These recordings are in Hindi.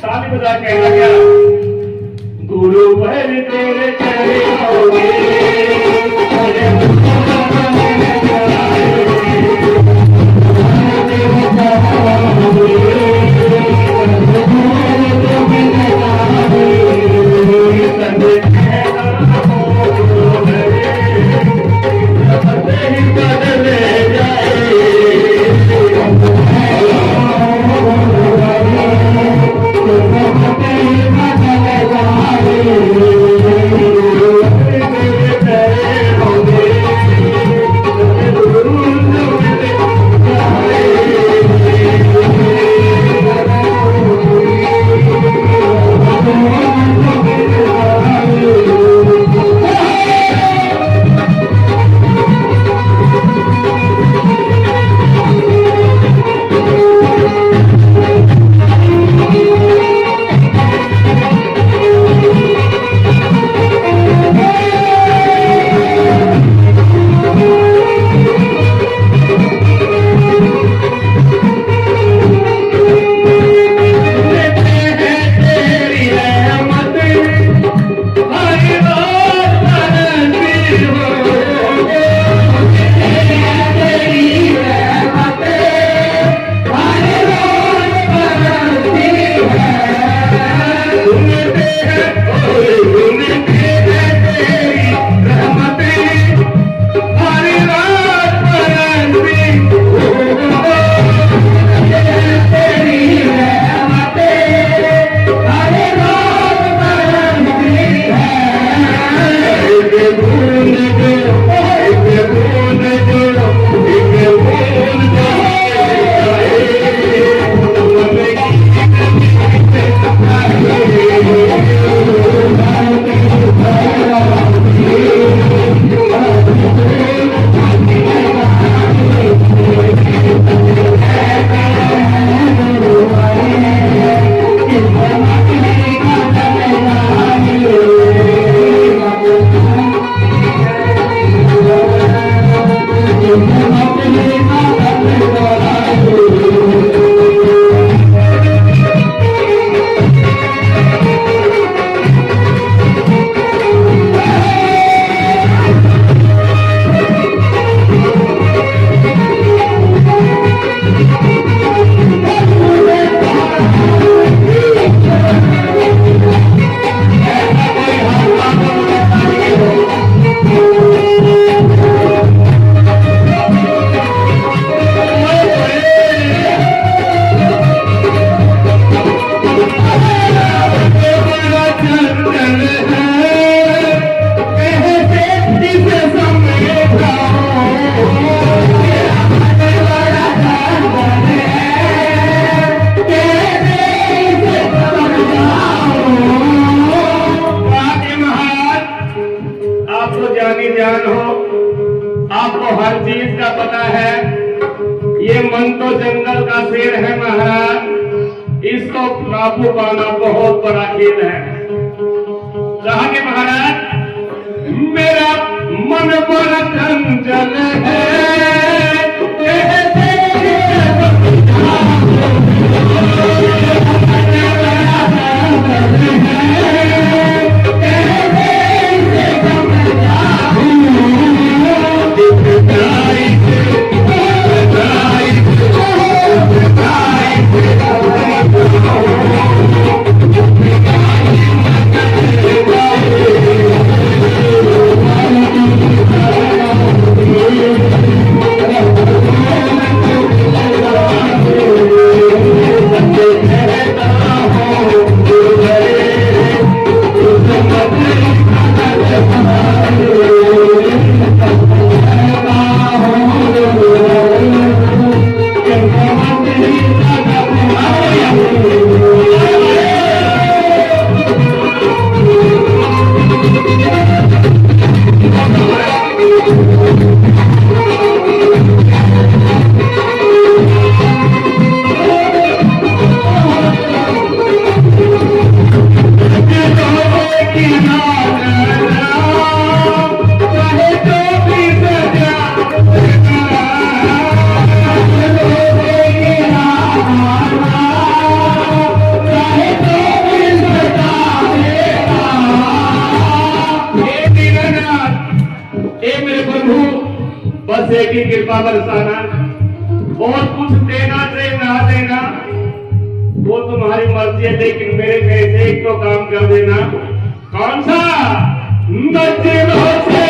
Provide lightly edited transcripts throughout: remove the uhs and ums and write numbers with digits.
ताली बजा के कहना क्या, गुरु पर तेरे चरणों काबू पाना बहुत बड़ा खेल है। कहा के महाराज मेरा मन बड़ा चंचल है, से की कृपा बरसाना और कुछ देना से ना देना वो तुम्हारी मर्जी है, लेकिन मेरे कैसे एक तो काम कर देना। कौन सा? नजरों से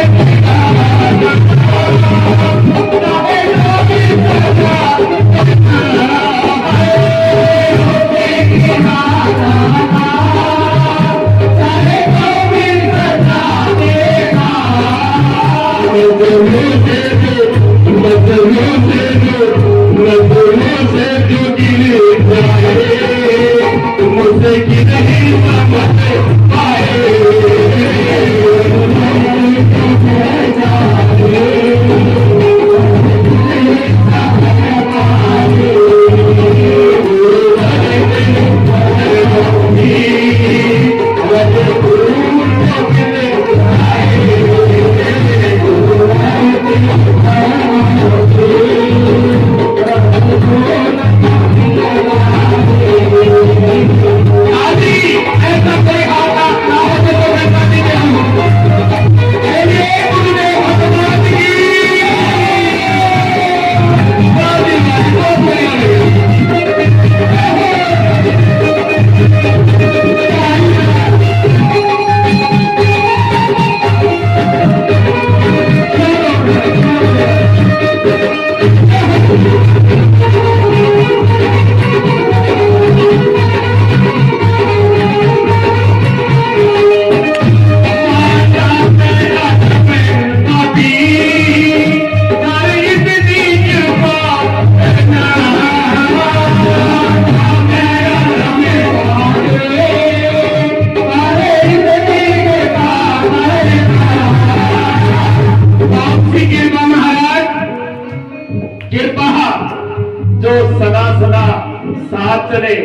साथ चले।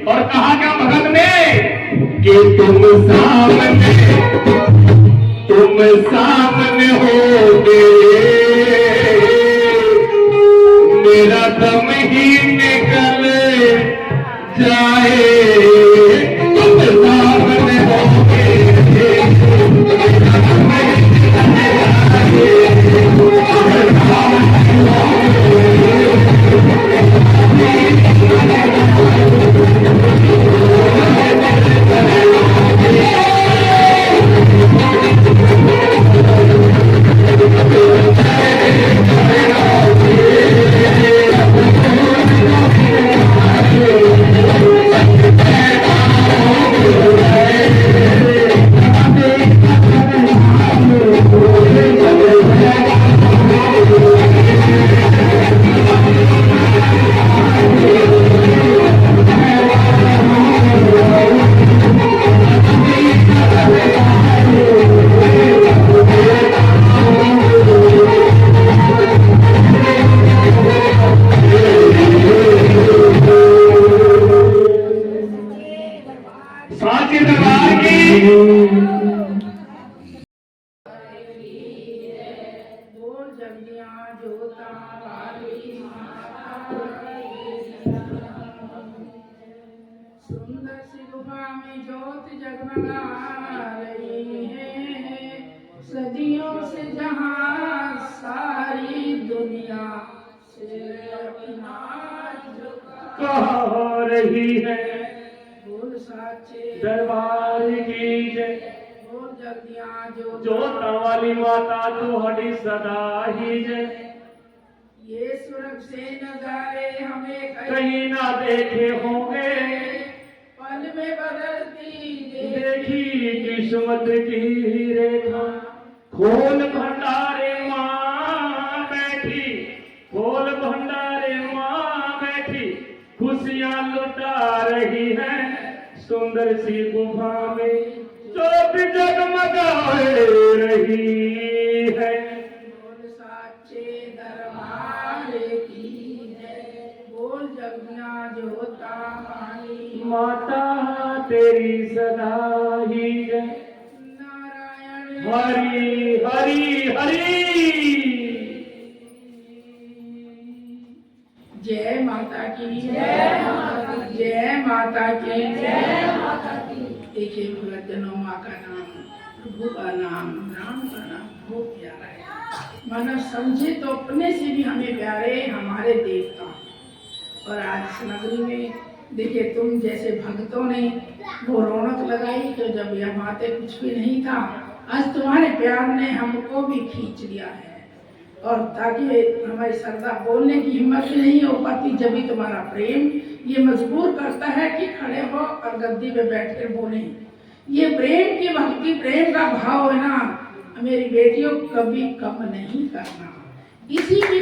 और कहा क्या भगत ने कि तुम सामने होगे, मेरा दम ही निकल जाए। तुम सामने होगे, सुंदर सी गुफा में ज्योत जगमगा रही है, सदियों से जहां सारी दुनिया से अपना कह रही है। बोल साचे दरबार की जय, बोल जल्दी आ जो जोता वाली माता तुम्हारी सदा ही जय। ये स्वर्ग से नजारे हमें कहीं ना देखे होंगे, पल में बदलती देखी किस्मत की रेखा। खोल भंडारे माँ बैठी, खोल भंडारे माँ बैठी, खुशियाँ लुटा रही है सुंदर सी गुफा में, ज्योत जगमगा रही है। बोल साचे दरबार की जय, बोल जगना जोता वाली माता तेरी सदा ही जय। नारायण हरि हरि हरि। जय माता की जय माता की जय माता की जय माता की। देखिए भगतजनों, माँ का नाम प्रभु का नाम, राम का नाम बहुत प्यारा है। मानव समझे तो अपने से भी हमें प्यारे हमारे देवता। और आज इस नगरी में देखिए, तुम जैसे भक्तों ने वो रौनक लगाई, तो जब यहाँ पे कुछ भी नहीं था, आज तुम्हारे प्यार ने हमको भी खींच लिया है। और ताकि हमारी श्रद्धा बोलने की हिम्मत ही नहीं हो पाती, जब भी तुम्हारा प्रेम ये मजबूर करता है कि खड़े हो और गद्दी पे बैठकर बोले। ये प्रेम की भक्ति, प्रेम का भाव है ना, मेरी बेटियों कभी कम नहीं करना। इसी की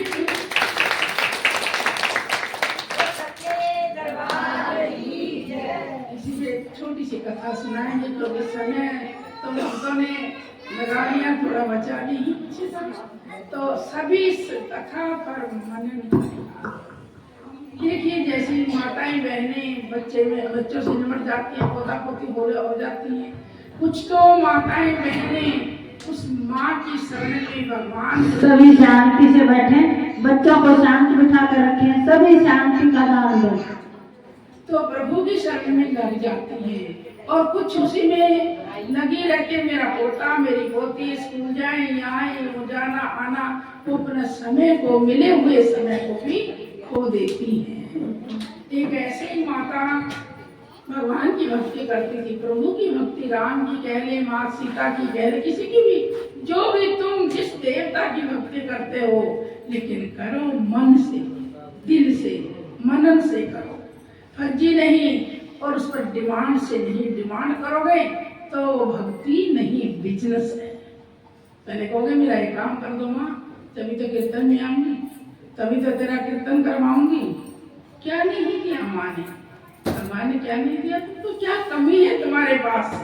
एक छोटी सी कथा सुनाएंगे, तो इस समय तो भक्तों ने लगा लिया, थोड़ा बचा नहीं तो सभी इस कथा पर मनन। देखिए, जैसी माताएं बहनें बच्चों से निमट जाती हैं, पोता पोती हो जाती हैं, कुछ तो माताएं बहनें उस माँ की शरण में भगवान। सभी शांति से बैठे, बच्चों को शांति बिठा कर रखें, सभी शांति का दान दें। तो प्रभु की शरण में लग जाती है और कुछ उसी में लगी रहती। मेरा पोता मेरी पोती स्कूल जाए, यहाँ जाना आना, वो अपना समय को, मिले हुए समय को भी खो देती है। एक ऐसे ही माता भगवान की भक्ति करती थी, प्रभु की भक्ति, राम की कह ले, माँ सीता की कह ले, किसी की भी, जो भी तुम जिस देवता की भक्ति करते हो, लेकिन करो मन से, दिल से, मनन से करो, फर्जी नहीं, और उस पर डिमांड से नहीं। डिमांड करोगे तो भक्ति नहीं, बिजनेस है। पहले कहोगे मेरा ये काम कर दो माँ, तभी तो कीर्तन में आऊंगी, तभी तो तेरा कीर्तन करवाऊंगी। क्या नहीं दिया माँ ने? माँ ने क्या नहीं दिया? तो क्या कमी है तुम्हारे पास?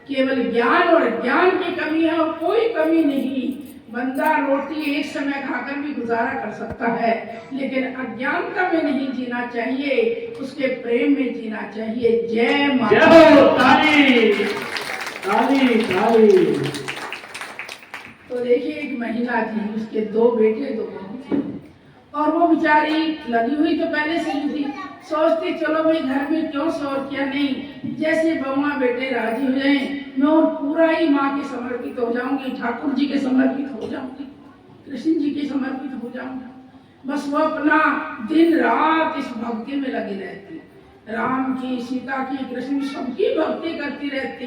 केवल ज्ञान और ज्ञान की कमी है, और कोई कमी नहीं। बंदा रोटी एक समय खाकर भी गुजारा कर सकता है, लेकिन अज्ञानता में नहीं जीना चाहिए, उसके प्रेम में जीना चाहिए। जय माता। ताली ताली ताली। तो देखिए, एक महिला थी, उसके 2 बेटे 2 बहू थे, और वो बेचारी लगी हुई तो पहले से ही थी, सोचती चलो भाई घर में क्यों शोर किया नहीं, जैसे बहुआ बेटे राजी हो जाए, मैं और पूरा ही माँ के समर्पित हो जाऊंगी, ठाकुर जी के समर्पित हो जाऊंगी, कृष्ण जी के समर्पित हो जाऊंगी। बस वो अपना दिन रात इस भक्ति में लगी रहती, राम की, सीता की, कृष्ण की, सबकी भक्ति करती रहती।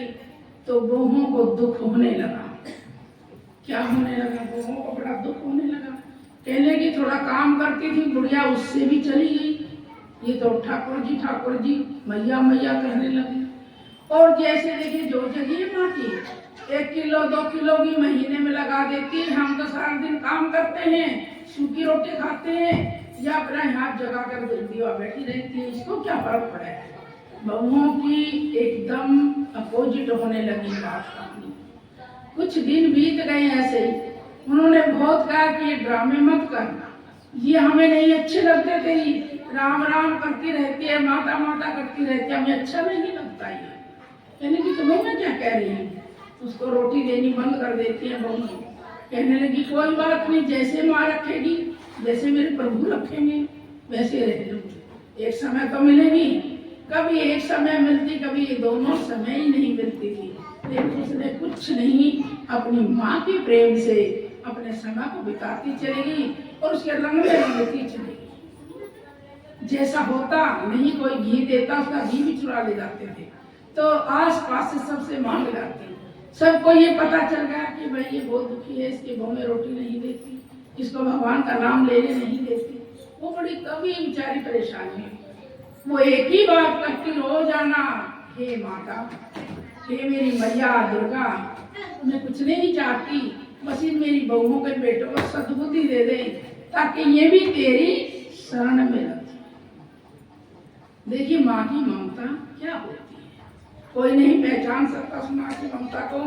तो बहुओं को दुख होने लगा। क्या होने लगा? बहुओं को बड़ा दुख होने लगा। कहने की थोड़ा काम करती थी बुढ़िया, उससे भी चली गई, ये तो ठाकुर जी मैया मैया कहने लगे। और जैसे देखिए, जो जगह माँ की 1 किलो 2 किलो की महीने में लगा देती है। हम तो सारा दिन काम करते हैं, सूखी रोटी खाते हैं, या अपना हाथ जगा कर दीवा बैठी रहती है, इसको क्या फर्क पड़ा है? बहुओं की एकदम अपोजिट होने लगी बात अपनी। कुछ दिन बीत गए ऐसे ही। उन्होंने बहुत कहा कि ये ड्रामे मत कर, ये हमें नहीं अच्छे लगते थे, राम राम करती रहती है, माता माता करती रहती है, हमें अच्छा नहीं लगता ये। कहने की तुम्हें मैं क्या कह रही हूँ? उसको रोटी देनी बंद कर देती है बहू। कहने लगी कोई बात नहीं, जैसे माँ रखेगी, जैसे मेरे प्रभु रखेंगे, वैसे रह लूँगी। एक समय तो मिलेगी, कभी एक समय मिलती, कभी ये दोनों समय ही नहीं मिलती थी। लेकिन उसने कुछ नहीं, अपनी माँ के प्रेम से अपने समय को बिताती चलेगी और उसके रंग में रंगती चलेगी। जैसा होता नहीं, कोई घी देता, उसका घी भी चुरा ले जाते थे, तो आस पास से सबसे मांग लाती। सबको ये पता चल गया कि भाई ये बहुत दुखी है, इसके बहू में रोटी नहीं देती, इसको भगवान का नाम लेने नहीं देती। वो बड़ी कभी बेचारी परेशान है। वो एक ही बात करती रोजाना, हे माता, हे मेरी मैया दुर्गा, मैं कुछ नहीं चाहती, बस इन मेरी बहुओं के बेटों को सद्बुद्धि दे दे, ताकि ये भी तेरी शरण में रहे। देखिए माँ की ममता क्या होती है, कोई नहीं पहचान सकता उस माँ की ममता को।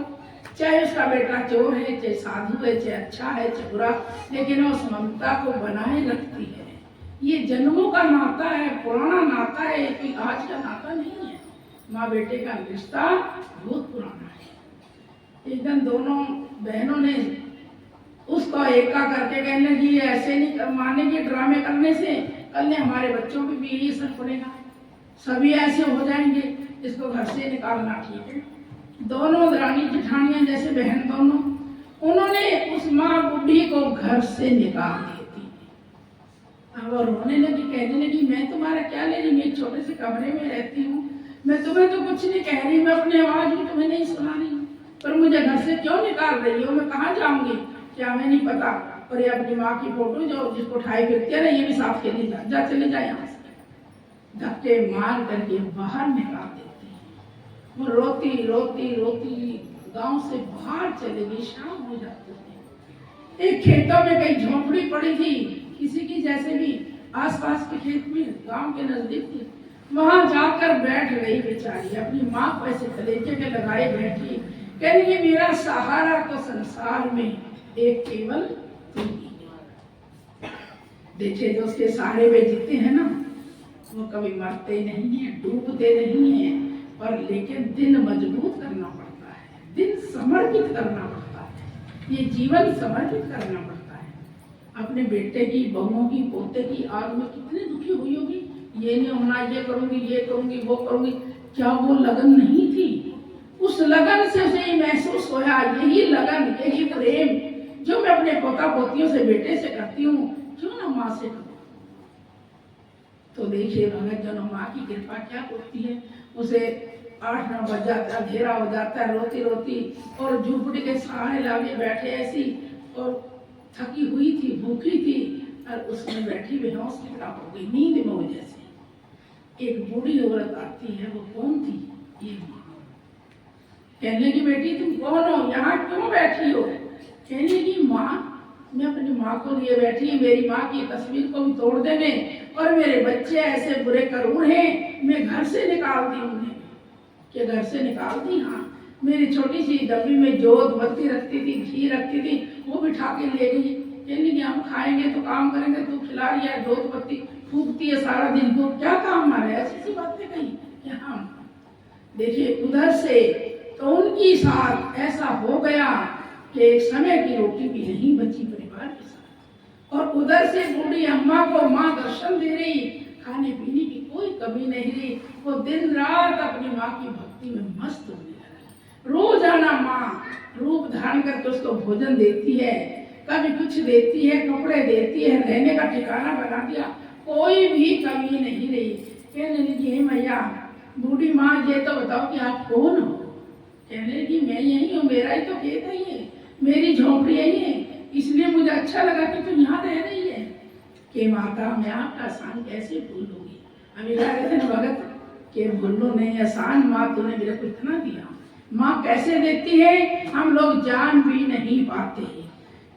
चाहे उसका बेटा चोर है, चाहे साधु है, चाहे अच्छा है, चाहे बुरा, लेकिन उस ममता को बनाए रखती है। ये जन्मों का नाता है, पुराना नाता है, कोई आज का नाता नहीं है। माँ बेटे का रिश्ता बहुत पुराना है। एक दिन दोनों बहनों ने उसको एका करके कहने की ऐसे नहीं माने की ड्रामे करने से कल ने हमारे बच्चों पे भी ये असर पड़ेगा, सभी ऐसे हो जाएंगे, इसको घर से निकालना ठीक है। दोनों दरानी जेठानियां जैसे बहन दोनों, उन्होंने उस माँ बुढ़ी को घर से निकाल दी थी। अब वो रोने लगी, कहने लगी मैं तुम्हारा क्या ले रही, मैं छोटे से कमरे में रहती हूँ, मैं तुम्हें तो कुछ नहीं कह रही, मैं अपनी आवाज भी तुम्हें नहीं सुना रही, पर मुझे घर से क्यों निकाल रही हो, मैं कहाँ जाऊंगी, क्या हमें नहीं पता। और ये अपनी माँ की फोटो जो जिसको उठाई फिरती है ना, ये भी साफ के लिए जा चले जाए यहाँ से, धक्के मार करके बाहर निकाल देते हैं। वो रोती रोती रोती गांव से बाहर चले गई, शाम हो जाती है। एक खेतों में कहीं झोंपड़ी पड़ी थी किसी की, जैसे भी आसपास के खेत में, गांव के नजदीक थी, वहां जाकर बैठ गई बेचारी, अपनी माँ को ऐसे कलेजे में लगाए बैठी, कहने की मेरा सहारा तो संसार में एक केवल तुम ही हो। देखिए जो उसके सहारे में जीते हैं ना, वो कभी मरते नहीं है, डूबते नहीं है, पर लेकिन दिल मजबूत करना पड़ता है, दिल समर्पित करना पड़ता है, ये जीवन समर्पित करना पड़ता है। अपने बेटे की, बहुओं की, पोते की आग में कितने दुखी हुई होगी, ये नहीं होना, ये करूंगी, वो करूंगी, क्या वो लगन नहीं थी? उस लगन से उसे महसूस होया, यही लगन, यही प्रेम जो मैं अपने पोता पोतियों से, बेटे से करती हूँ, क्यों ना माँ से करूँ। तो देखिए भगत जनों, माँ की कृपा क्या होती है, उसे 8-9 बज जाता, अंधेरा हो जाता है, रोती रोती, और झूपड़ी के सहारे लागे बैठे ऐसी, और थकी हुई थी, भूखी थी, और उसमें बैठी बेहोश की तरह हो गई, नींद में हो जैसे। एक बूढ़ी औरत आती है, वो कौन थी? ये माँ। कहने की बेटी तुम कौन हो, यहाँ क्यों बैठी हो? कहने की माँ मैं अपनी माँ को लिए बैठी, मेरी माँ की तस्वीर को भी तोड़ देने, और मेरे बच्चे ऐसे बुरे करूर हैं, मैं घर से निकाल दी उन्हें। कि घर से निकाल दी? हाँ, मेरी छोटी सी डब्बी में जोत बत्ती रखती थी, घी रखती थी, वो बिठा के ले गई। कहने की हम खाएंगे तो काम करेंगे, तू खिला रही है, जोत बत्ती फूकती है सारा दिन, तो क्या काम हमारे? ऐसी सी बातें कही कि हम देखिए उधर से तो उनकी साथ ऐसा हो गया कि एक समय की रोटी भी नहीं बची परिवार के साथ, और उधर से बूढ़ी अम्मा को माँ दर्शन दे रही, खाने पीने की कोई कमी नहीं रही, वो दिन रात अपनी माँ की भक्ति में मस्त होने लगी। रोजाना माँ रूप धारण करके उसको भोजन देती है, कभी कुछ देती है, कपड़े देती है, रहने का ठिकाना बना दिया, कोई भी कमी नहीं रही। कहने लगी हे मैया, बूढ़ी माँ ये तो बताओ कि आप कौन हो? कहने लगी मैं यही हूँ, मेरा ही तो खेत है ये, मेरी झोंपड़ी यही है, इसलिए मुझे अच्छा लगा कि तुम यहाँ रह रही है। कि माता मैं आपका आसान कैसे भूल लूंगी? अभी कह रहे थे ना भगत कि भूलो नहीं आसान, माँ तूने मेरे को इतना दिया। माँ कैसे देती है हम लोग जान भी नहीं पाते हैं।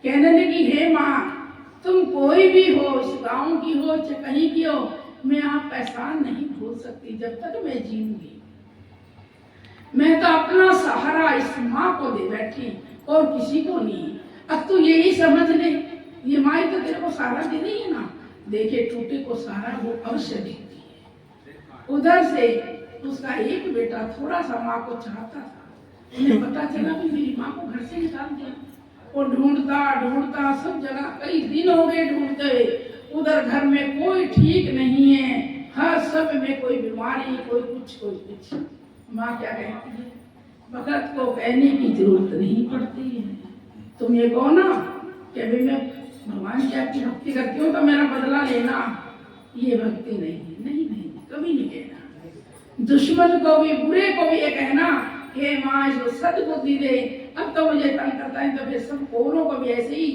कहने लगी हे माँ, तुम कोई भी हो, इस गाँव की हो चाहे कहीं की हो, मैं आपका एहसान नहीं भूल सकती जब तक मैं जीऊंगी। मैं तो अपना सहारा इस माँ को दे बैठी और किसी को नहीं। अब तू यही समझ ले, ये माँ तो तेरे को सहारा दे रही है ना, देखे टूटे को सहारा वो अवश्य देती है। उधर से उसका एक बेटा थोड़ा सा माँ को चाहता था, उन्हें पता चला कि मेरी माँ को घर से निकाल दिया, और ढूंढता ढूंढता सब जगह कई दिन हो गए ढूंढते, उधर घर में कोई ठीक नहीं है, हर सब में कोई बीमारी, कोई कुछ। माँ क्या कहती है, भगत को कहने की जरूरत नहीं पड़ती है, तुम ये कहो ना कि अभी मैं भगवान की आपकी भक्ति करती हूँ तो मेरा बदला लेना, ये भक्ति नहीं, कभी नहीं कहना। दुश्मन को भी, बुरे को भी ये कहना हे माँ इसको सद्बुद्धि दे, अब तो मुझे तंग करता है, तो फिर सब औरों को भी ऐसे ही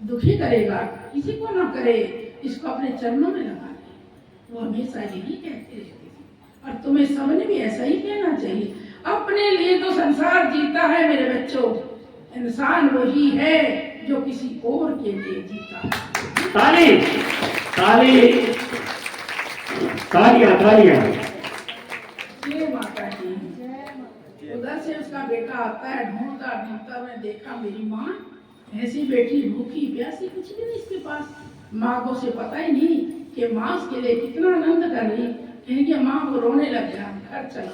दुखी करेगा, किसी को ना करे, इसको अपने चरणों में लगा दे। वो हमेशा यही कहते रहते थे, और तुम्हें सबने भी ऐसा ही कहना चाहिए। अपने लिए तो संसार जीता है मेरे बच्चों, इंसान वही है जो किसी और के लिए जीता है। ताली ताली तालियां तालियां। ये माता जी। उधर से उसका बेटा आता है, ढूंढता ढूंढता मैं देखा मेरी माँ ऐसी बैठी भूखी प्यासी, कुछ भी नहीं इसके पास। माँ को से पता ही नहीं कि माँ उसके लिए कितना आनंद कर रही। कहने की माँ वो रोने लग गया, घर चला।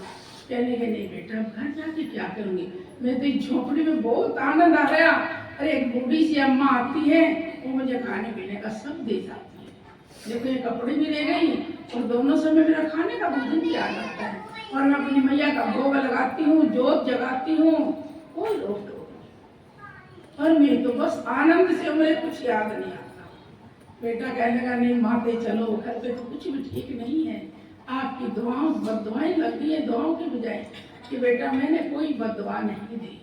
कहने के नहीं बेटा घर जाके क्या करूंगी, मैं तो इस झोपड़ी में बहुत आनंद आ गया। अरे एक बूढ़ी सी अम्मा आती है, वो मुझे खाने पीने का सब दे जाती है, देखो ये कपड़े भी ले गई और दोनों समय मेरा खाने का भोजन भी आ जाता है। और मैं अपनी मैया का भोग लगाती हूँ, जोत जगाती हूँ, कोई रोक टोक नहीं। और मैं तो बस आनंद से, मुझे कुछ याद नहीं आता। बेटा कहने लगा नहीं माते चलो, घर पे तो कुछ भी ठीक नहीं है, आपकी दुआओं बददुआएं लगती है दुआओं की बजाय। कि बेटा मैंने कोई बददुआ नहीं दी,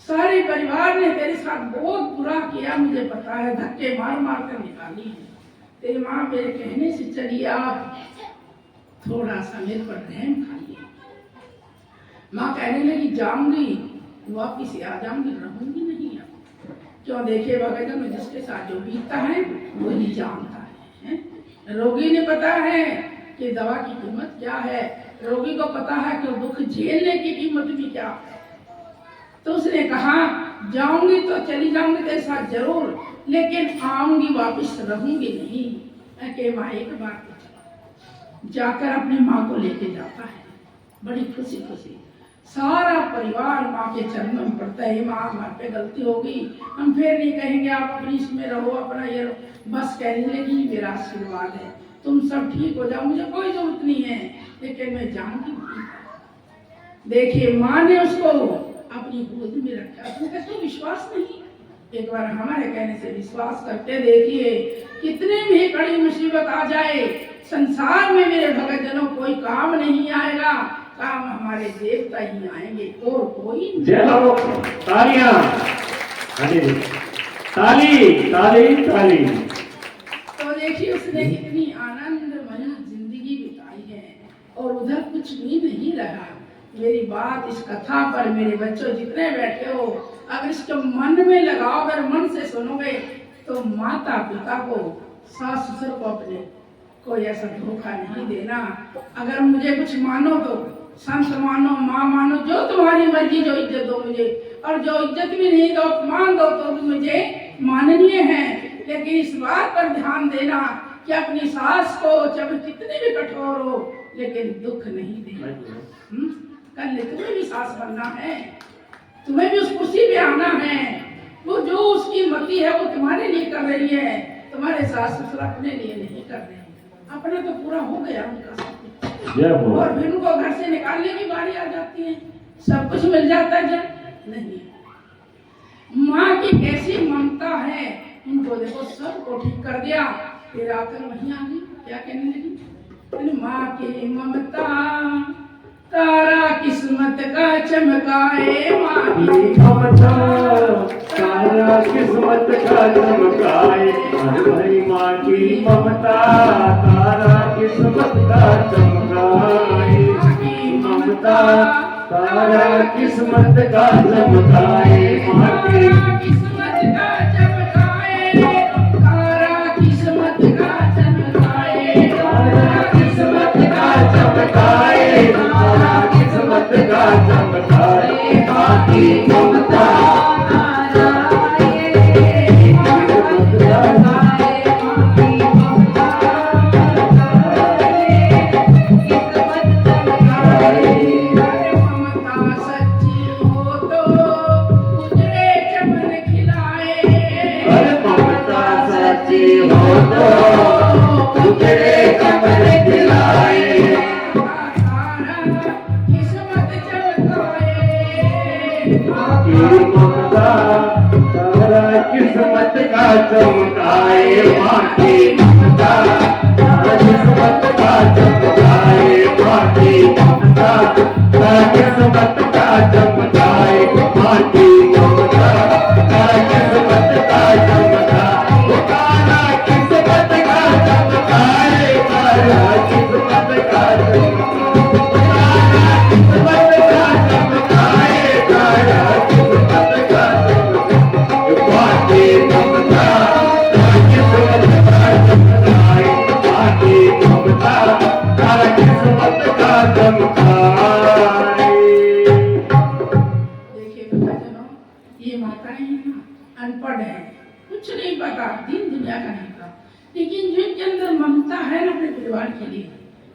सारे परिवार ने तेरे साथ बहुत बुरा किया, मुझे पता है, धक्के मार मार कर निकाली है। तेरी माँ मेरे कहने से चली, आप थोड़ा सा मेरे पर रहम खाइए। माँ कहने लगी जाऊंगी, वापिस आ जाऊंगी, रहूंगी नहीं अब। क्यों, देखिए भगत जिसके साथ जो बीतता है वही जानता है। रोगी ने पता है कि दवा की कीमत क्या है, रोगी को पता है कि दुख झेलने की कीमत भी क्या है। तो उसने कहा जाऊंगी तो चली जाऊंगी तेरे साथ जरूर, लेकिन आऊंगी वापस रहूंगी नहीं। कि माँ एक बार जाकर अपनी माँ को लेके जाता है, बड़ी खुशी खुशी सारा परिवार माँ के चरणों में पड़ता है। माँ हमारे पे गलती होगी, हम फिर नहीं कहेंगे आप अपनी इसमें रहो, अपना ये रहो। बस कहने लगी मेरा आशीर्वाद है, तुम सब ठीक हो जाओ, मुझे कोई जरूरत नहीं है, लेकिन मैं जाऊंगी नहीं। देखिए माँ ने उसको अपनी गोद में रखा। तुमको तो विश्वास नहीं, एक बार हमारे कहने से विश्वास करके देखिए, कितने भी कड़ी मुसीबत आ जाए संसार में मेरे भगतजनों कोई काम नहीं आएगा, काम हमारे देवता ही आएंगे और कोई नहीं। जय हो, तालियां, ताली ताली ताली। तो देखिए उसने कितनी आनंदमयी जिंदगी बिताई है और उधर कुछ भी नहीं रहा। मेरी बात इस कथा पर मेरे बच्चों जितने बैठे हो, अगर इसको मन में लगाओ, अगर मन से सुनोगे तो माता पिता को, सास ससुर को अपने कोई ऐसा धोखा नहीं देना। अगर मुझे कुछ मानो तो संत मानो, माँ मानो, जो तुम्हारी मर्जी, जो इज्जत दो मुझे, और जो इज्जत भी नहीं दो अपमान दो तो भी मुझे माननीय है। लेकिन इस बात पर ध्यान देना कि अपनी सास को चाहे कितने भी कठोर हो लेकिन दुख नहीं देना। कल तुम्हें भी सास बनना है, तुम्हें भी उस कुर्सी पे आना है। वो जो उसकी मति है वो तुम्हारे लिए कर रही है, तुम्हारे सास ससुर अपने लिए नहीं कर रहे हैं। अपना तो पूरा हो गया उनका सब कुछ, और फिर उनको घर से निकालने की बारी आ जाती है, सब कुछ मिल जाता है जब नहीं। माँ की कैसी ममता है, उनको देखो सबको ठीक कर दिया, फिर आकर वहीं आ गई, क्या कहने लगी, माँ की ममता तारा किस्मत का चमकाए, माँ की ममता तारा किस्मत का चमकाए, भाई माँ की ममता तारा किस्मत का चमकाए, ममता तारा किस्मत का चमकाए, माँ की किस्मत का चमकाए, तारा किस्मत का चमकाए, तारा किस्मत का चमकाए, तारा किस्मत का चमकाए, माँ की ममता किस्मत का चमकाए, माँ की ममता किस्मत का चमकाए, माँ की ममता किस्मत का चमकाए, माँ की ममता किस्मत का चमकाए, तारा किस्मत का चमकाए, तारा किस्मत का अनपढ़ है, कुछ नहीं पता, दिन दुनिया का नहीं पता, लेकिन जिनके अंदर ममता है ना अपने परिवार के लिए,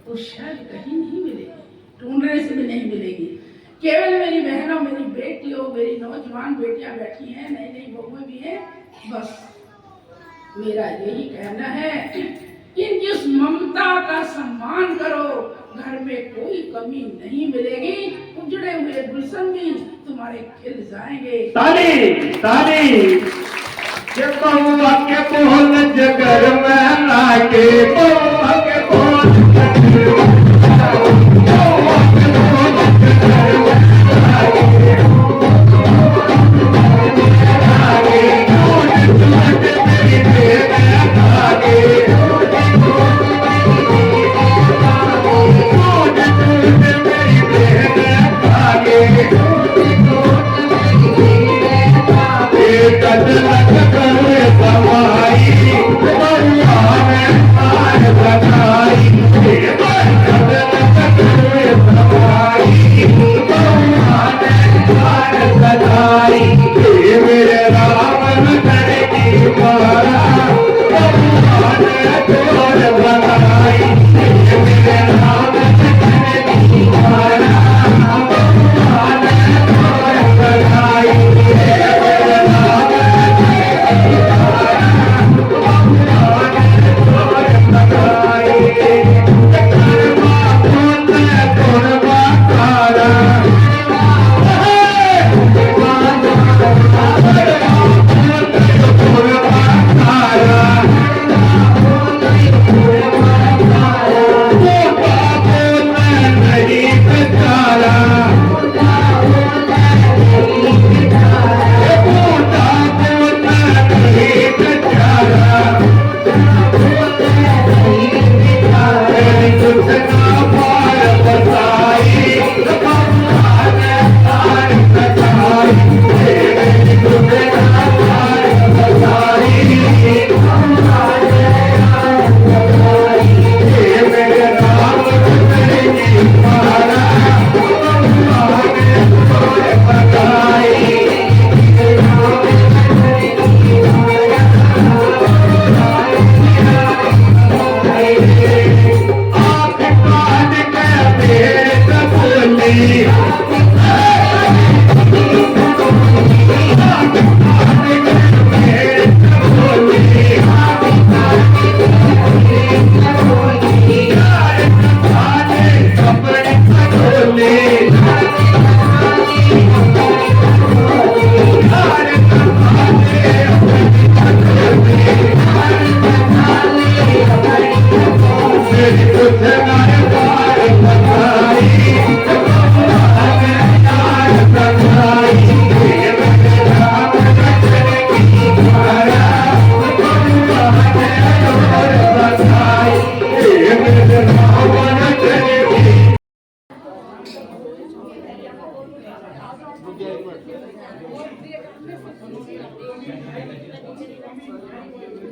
वो शायद कहीं नहीं मिलेगी, ढूंढने से भी नहीं मिलेगी। केवल मेरी बहनों, मेरी बेटियों, मेरी नौजवान बेटियां बैठी हैं, नई नई बहुएं भी हैं, बस मेरा यही कहना है कि इनकी उस ममता का सम्मान करो, घर में कोई कमी नहीं मिलेगी, उजड़े हुए गुलशन भी तुम्हारे खिल जाएंगे। ताली ताली के बउआ के बोल जगर में लागे, बउआ के बोल जगर में लागे, बउआ के बोल जगर में लागे, टूट टूट मेरी बेग लागे, टूट टूट मेरी बेग लागे, कद लग करे सवाई, बउआ ने मार लगाई, कद लग करे सवाई, बउआ ने मार लगाई, मेरे राम करेगी मारा, बउआ ने तोड़ बनाई, मेरे राम करेगी मारा, बउआ ने तोड़ बनाई,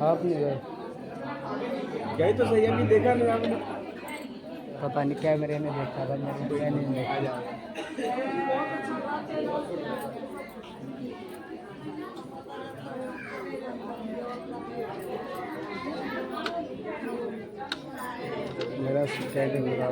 आपने गए तो सही, अभी देखा नहीं आपने। पता नहीं कैमरे में देखा था, मैंने नहीं देखा। मेरा स्टैंडिंग लगा